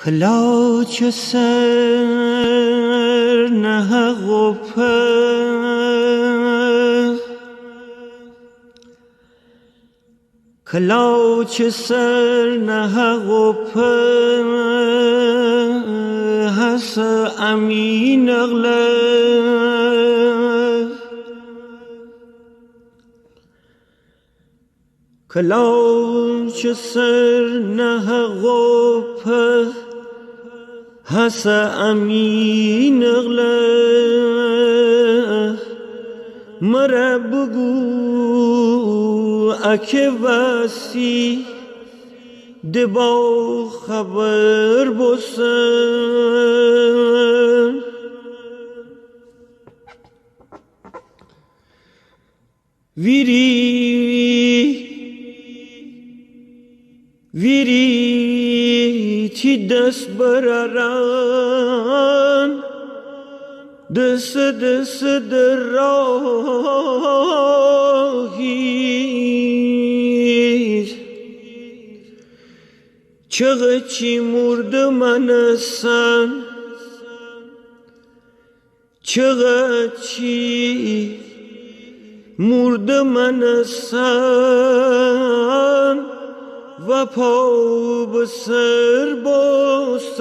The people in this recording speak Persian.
کلاچ سر نهق و کلاچ سر نهق و هس امین اغلب کلاچ سر نهق و هس امین اغلب مرا بگو اکه واسی دبا خبر بسن ویری تی دست برارن دست در راهی چغه چی مرد منسن چغه چی مرد منسن و پا به سر بستن